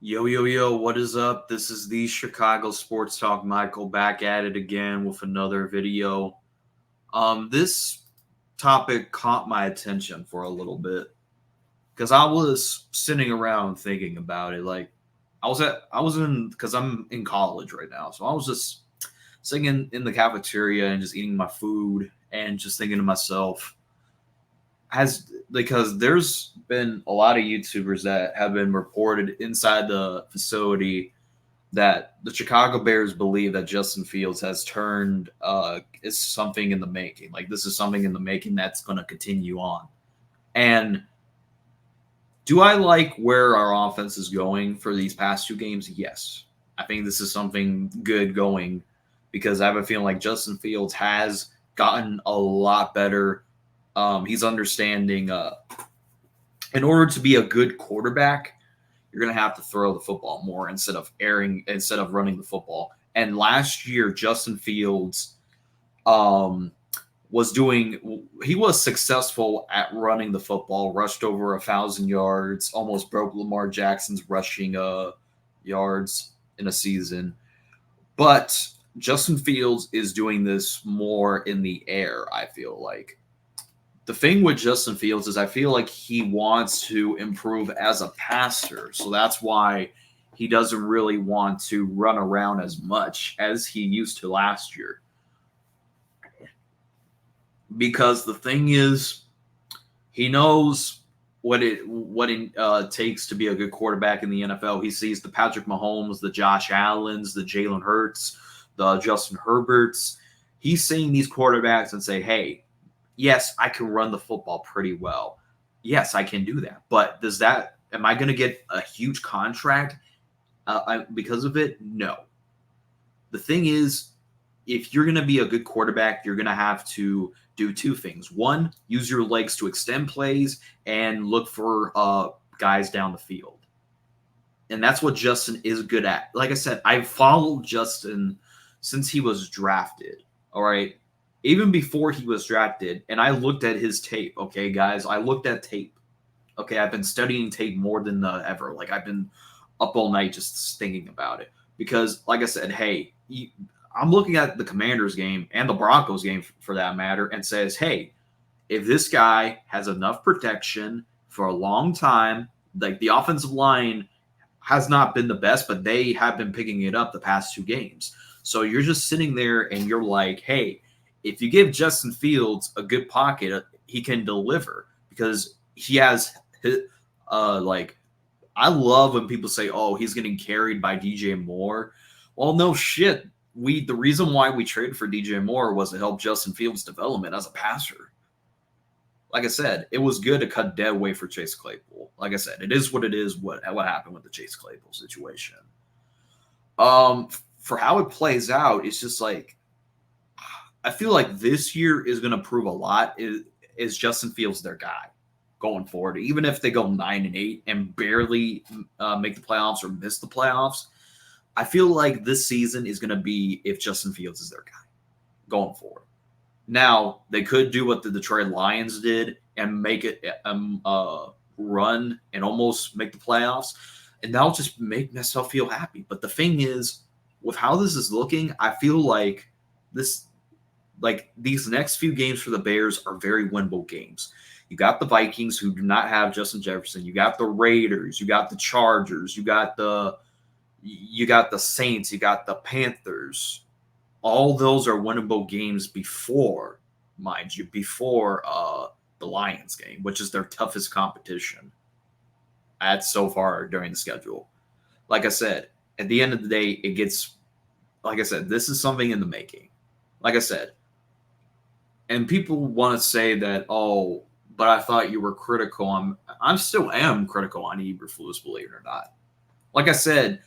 Yo, yo, yo, what is up? This is the Chicago Sports Talk Michael back at it again with another video. This topic caught my attention for a little bit because I was sitting around thinking about it. Like I was in because I'm in college right now. So I was just sitting in the cafeteria and just eating my food and just thinking to myself, has because there's been a lot of YouTubers that have been reported inside the facility that the Chicago Bears believe that Justin Fields has turned is something in the making. Like this is something in the making that's going to continue on. And do I like where our offense is going for these past two games? Yes. I think this is something good going because I have a feeling like Justin Fields has gotten a lot better. He's understanding in order to be a good quarterback, you're going to have to throw the football more instead of running the football. And last year, Justin Fields um, he was successful at running the football, rushed over 1,000 yards, almost broke Lamar Jackson's rushing yards in a season. But Justin Fields is doing this more in the air, I feel like. The thing with Justin Fields is I feel like he wants to improve as a passer. So that's why he doesn't really want to run around as much as he used to last year. Because the thing is, he knows what it takes to be a good quarterback in the NFL. He sees the Patrick Mahomes, the Josh Allens, the Jalen Hurts, the Justin Herberts. He's seeing these quarterbacks and say, "Hey, yes, I can run the football pretty well. Yes, I can do that. But am I going to get a huge contract because of it? No. The thing is, if you're going to be a good quarterback, you're going to have to do two things. One, use your legs to extend plays and look for guys down the field. And that's what Justin is good at. Like I said, I've followed Justin since he was drafted. All right. Even before he was drafted, and I looked at his tape. Okay, guys, I looked at tape. Okay, I've been studying tape more than ever. Like I've been up all night just thinking about it because, like I said, hey, I'm looking at the Commanders game and the Broncos game for that matter, and says, hey, if this guy has enough protection for a long time, like the offensive line has not been the best, but they have been picking it up the past two games. So you're just sitting there and you're like, hey, if you give Justin Fields a good pocket, he can deliver because he has like I love when people say, "Oh, he's getting carried by DJ Moore." Well, no shit. The reason why we traded for DJ Moore was to help Justin Fields' development as a passer. Like I said, it was good to cut dead weight for Chase Claypool. Like I said, it is what it is. What happened with the Chase Claypool situation? For how it plays out, it's just like I feel like this year is going to prove a lot. Is Justin Fields their guy going forward? Even if they go 9-8 and barely make the playoffs or miss the playoffs, I feel like this season is going to be if Justin Fields is their guy going forward. Now they could do what the Detroit Lions did and make it run and almost make the playoffs, and that'll just make myself feel happy. But the thing is, with how this is looking, I feel like these next few games for the Bears are very winnable games. You got the Vikings who do not have Justin Jefferson. You got the Raiders. You got the Chargers. You got the Saints. You got the Panthers. All those are winnable games before, mind you, before the Lions game, which is their toughest competition at so far during the schedule. Like I said, at the end of the day, it gets, like I said, this is something in the making. Like I said, and people want to say that, oh, but I thought you were critical. I still am critical on Eberflus, believe it or not. Like I said,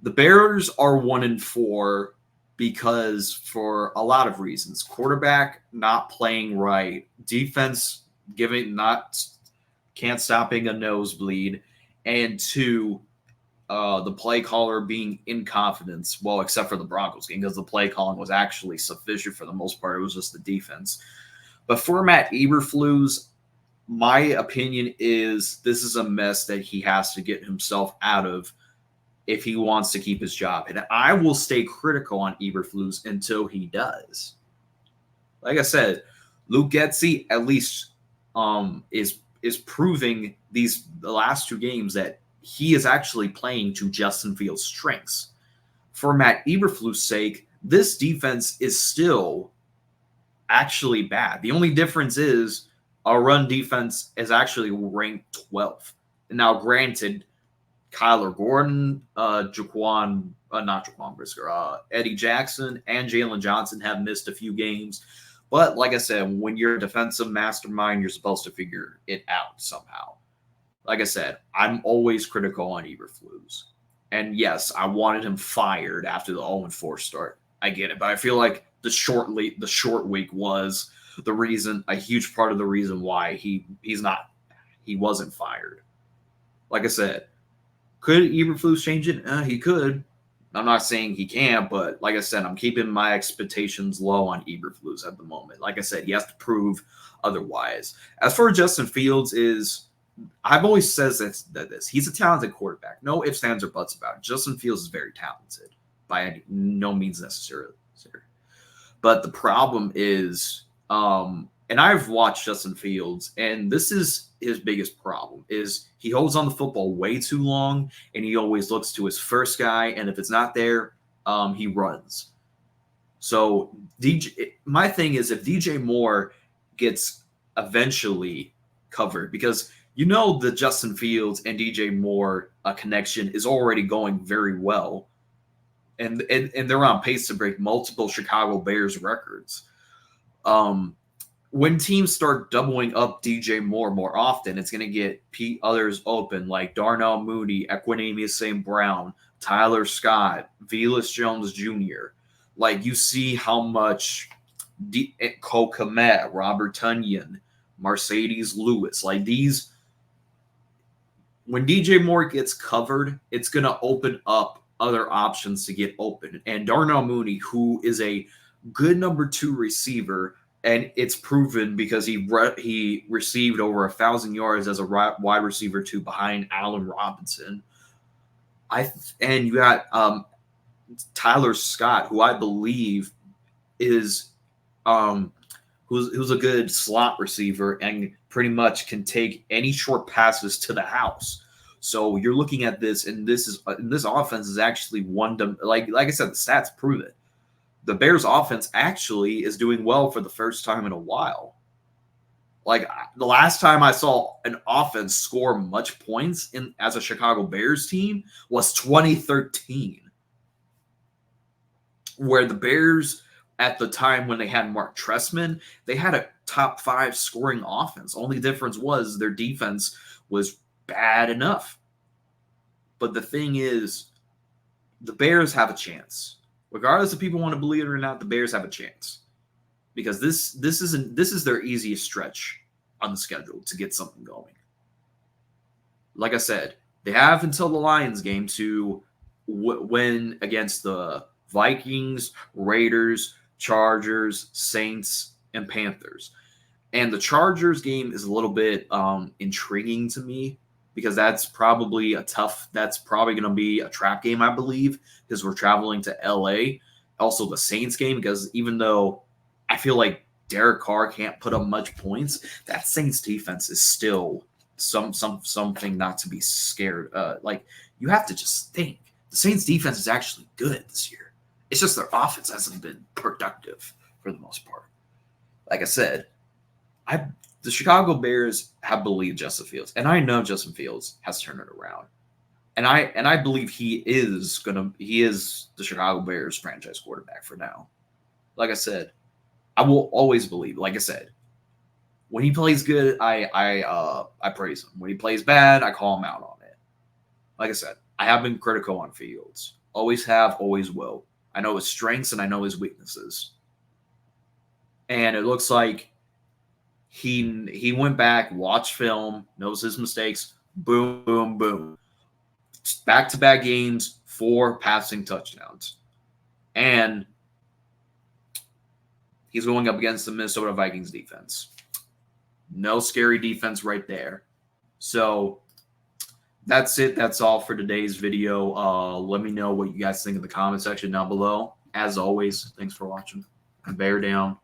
the Bears are 1-4 because for a lot of reasons. Quarterback not playing right, defense can't stopping a nosebleed, and two, the play caller being in confidence. Well, except for the Broncos game, because the play calling was actually sufficient for the most part. It was just the defense. But for Matt Eberflus, my opinion is this is a mess that he has to get himself out of if he wants to keep his job. And I will stay critical on Eberflus until he does. Like I said, Luke Getsy at least is proving the last 2 games that he is actually playing to Justin Fields' strengths. For Matt Eberflus' sake, this defense is still actually bad. The only difference is our run defense is actually ranked 12th. Now, granted, Kyler Gordon, not Jaquan Brisker, Eddie Jackson, and Jalen Johnson have missed a few games. But like I said, when you're a defensive mastermind, you're supposed to figure it out somehow. Like I said, I'm always critical on Eberflus. And yes, I wanted him fired after the 0-4 start. I get it, but I feel like the short week was a huge part of the reason why he wasn't fired. Like I said, could Eberflus change it? He could. I'm not saying he can't, but like I said, I'm keeping my expectations low on Eberflus at the moment. Like I said, he has to prove otherwise. As for Justin Fields, I've always said this. He's a talented quarterback. No ifs, ands, or buts about it. Justin Fields is very talented by no means necessarily. But the problem is, and I've watched Justin Fields, and this is his biggest problem, is he holds on the football way too long, and he always looks to his first guy, and if it's not there, he runs. So my thing is, if DJ Moore gets eventually covered, because the Justin Fields and DJ Moore connection is already going very well, and they're on pace to break multiple Chicago Bears records. When teams start doubling up DJ Moore more often, it's going to get others open, like Darnell Mooney, Equanimeous St. Brown, Tyler Scott, Velus Jones Jr. Like, you see how much Cole Kmet, Robert Tonyan, Mercedes Lewis, like these, when DJ Moore gets covered, it's going to open up other options to get open. And Darnell Mooney, who is a good number 2 receiver, and it's proven because he received over 1,000 yards as a wide receiver 2 behind Allen Robinson. And you got Tyler Scott, who I believe is who's a good slot receiver and pretty much can take any short passes to the house. So you're looking at this, and this offense is actually like I said, the stats prove it. The Bears offense actually is doing well for the first time in a while. Like, the last time I saw an offense score much points as a Chicago Bears team was 2013, where the Bears, at the time when they had Mark Trestman, they had a top 5 scoring offense. Only difference was their defense was bad enough. But the thing is, the Bears have a chance. Regardless if people want to believe it or not, the Bears have a chance. Because this is their easiest stretch on the schedule to get something going. Like I said, they have until the Lions game to win against the Vikings, Raiders, Chargers, Saints, and Panthers. And the Chargers game is a little bit intriguing to me, because that's probably going to be a trap game, I believe, because we're traveling to LA. Also the Saints game, because even though I feel like Derek Carr can't put up much points, that Saints defense is still something not to be scared. Like, you have to just think, the Saints defense is actually good this year. It's just their offense hasn't been productive for the most part. Like I said, the Chicago Bears have believed Justin Fields, and I know Justin Fields has turned it around. And I believe he is the Chicago Bears franchise quarterback for now. Like I said, I will always believe. Like I said, when he plays good, I praise him. When he plays bad, I call him out on it. Like I said, I have been critical on Fields. Always have, always will. I know his strengths and I know his weaknesses. And it looks like he went back, watched film, knows his mistakes. Boom, boom, boom. Back-to-back games, 4 passing touchdowns. And he's going up against the Minnesota Vikings defense. No scary defense right there. So that's it. That's all for today's video. Let me know what you guys think in the comment section down below. As always, thanks for watching. Bear down.